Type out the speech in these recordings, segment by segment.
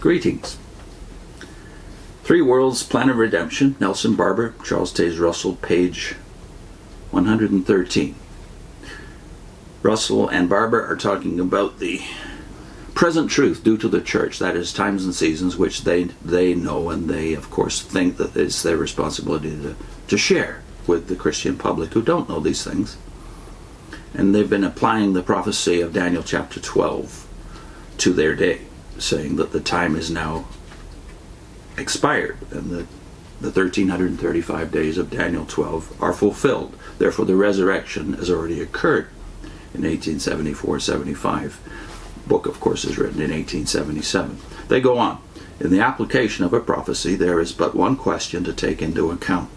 Greetings. Three Worlds Plan of Redemption, Nelson Barbour, Charles Taze Russell, page 113. Russell and Barbour are talking about the present truth due to the church, that is, times and seasons which they know, and they of course think that it's their responsibility to share with the Christian public who don't know these things. And they've been applying the prophecy of Daniel chapter 12 to their day, saying that the time is now expired and the 1335 days of Daniel 12 are fulfilled. Therefore the resurrection has already occurred in 1874-75. Book, of course, is written in 1877. They go on. In the application of a prophecy, there is but one question to take into account.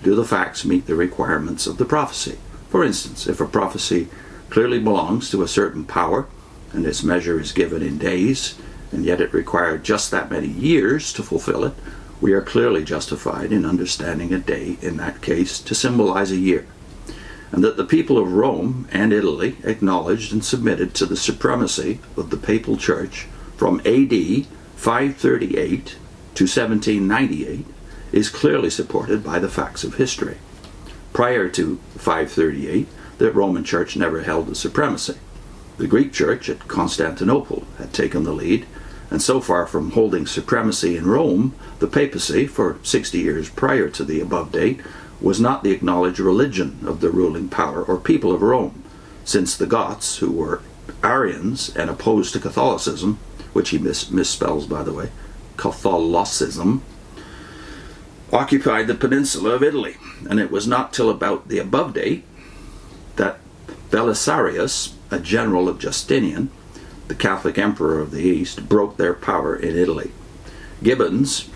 Do the facts meet the requirements of the prophecy? For instance, if a prophecy clearly belongs to a certain power, and its measure is given in days, and yet it required just that many years to fulfill it, we are clearly justified in understanding a day in that case to symbolize a year, and that the people of Rome and Italy acknowledged and submitted to the supremacy of the papal church from AD 538 to 1798 is clearly supported by the facts of history. Prior to 538, the Roman Church never held the supremacy. The Greek Church at Constantinople had taken the lead, and so far from holding supremacy in Rome, the papacy, for 60 years prior to the above date, was not the acknowledged religion of the ruling power or people of Rome, since the Goths, who were Arians and opposed to Catholicism, which he misspells, by the way, Catholicism, occupied the peninsula of Italy. And it was not till about the above date that Belisarius, a general of Justinian, the Catholic emperor of the East, broke their power in Italy. Gibbon's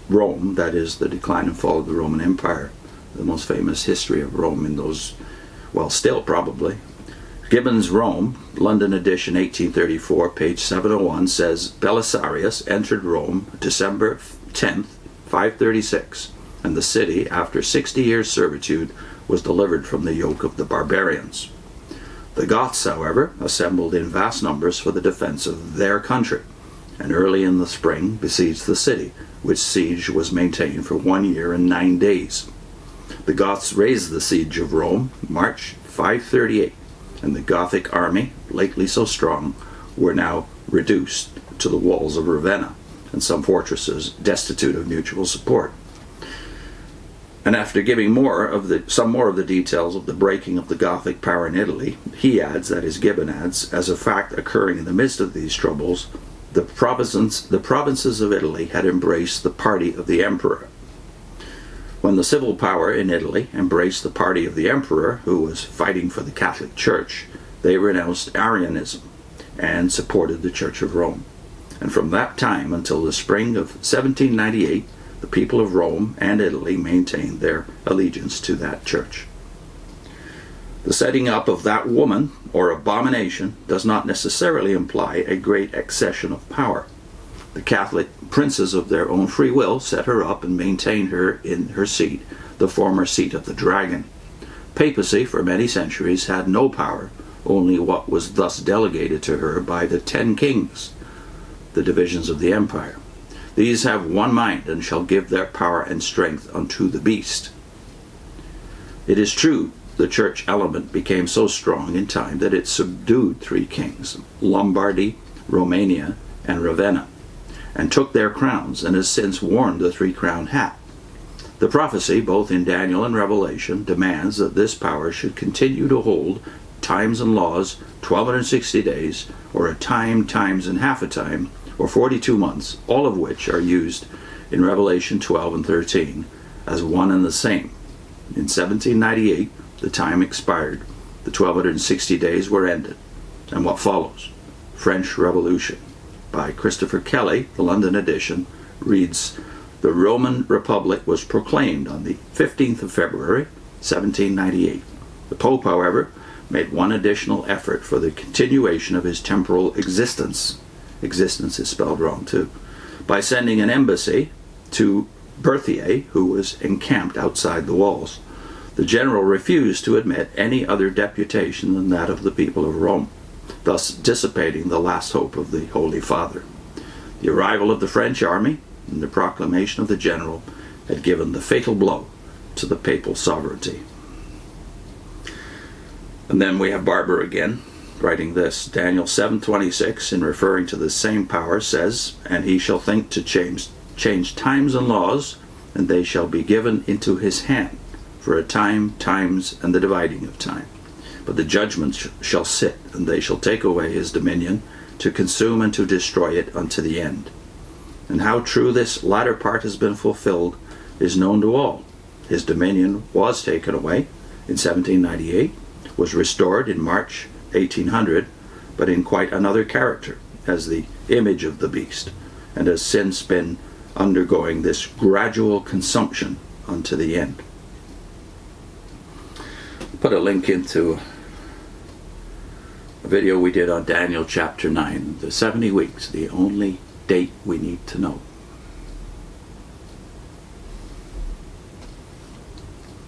Rome, that is, the decline and fall of the Roman Empire, the most famous history of Rome in those, well, still probably. Gibbon's Rome, London edition 1834, page 701, says, Belisarius entered Rome December 10th, 536, and the city, after 60 years' servitude, was delivered from the yoke of the barbarians. The Goths, however, assembled in vast numbers for the defense of their country, and early in the spring besieged the city, which siege was maintained for 1 year and 9 days. The Goths raised the siege of Rome, March 538, and the Gothic army, lately so strong, were now reduced to the walls of Ravenna, and some fortresses destitute of mutual support. And after giving some more of the details of the breaking of the Gothic power in Italy, he adds, that is, Gibbon adds, as a fact occurring in the midst of these troubles, the provinces of Italy had embraced the party of the emperor. When the civil power in Italy embraced the party of the emperor, who was fighting for the Catholic Church, they renounced Arianism and supported the Church of Rome. And from that time until the spring of 1798, the people of Rome and Italy maintained their allegiance to that church. The setting up of that woman, or abomination, does not necessarily imply a great accession of power. The Catholic princes of their own free will set her up and maintained her in her seat, the former seat of the dragon. Papacy, for many centuries, had no power, only what was thus delegated to her by the 10 kings, the divisions of the empire. These have one mind, and shall give their power and strength unto the beast. It is true, the church element became so strong in time that it subdued 3 kings, Lombardy, Romania, and Ravenna, and took their crowns, and has since worn the 3-crowned hat. The prophecy, both in Daniel and Revelation, demands that this power should continue to hold times and laws 1260 days, or a time, times, and half a time, or 42 months, all of which are used in Revelation 12 and 13 as one and the same. In 1798, the time expired. The 1260 days were ended. And what follows? French Revolution. By Christopher Kelly, the London edition, reads, The Roman Republic was proclaimed on the 15th of February, 1798. The Pope, however, made one additional effort for the continuation of his temporal existence. Existence is spelled wrong too, by sending an embassy to Berthier, who was encamped outside the walls. The general refused to admit any other deputation than that of the people of Rome, thus dissipating the last hope of the Holy Father. The arrival of the French army and the proclamation of the general had given the fatal blow to the papal sovereignty. And then we have Barbour again, writing this. Daniel 7:26, in referring to the same power, says, "And he shall think to change times and laws, and they shall be given into his hand, for a time, times, and the dividing of time. But the judgment shall sit, and they shall take away his dominion, to consume and to destroy it unto the end." And how true this latter part has been fulfilled is known to all. His dominion was taken away in 1798, was restored in March 1800, but in quite another character, as the image of the beast, and has since been undergoing this gradual consumption unto the end. Put a link into a video we did on Daniel chapter 9, the 70 weeks, the only date we need to know.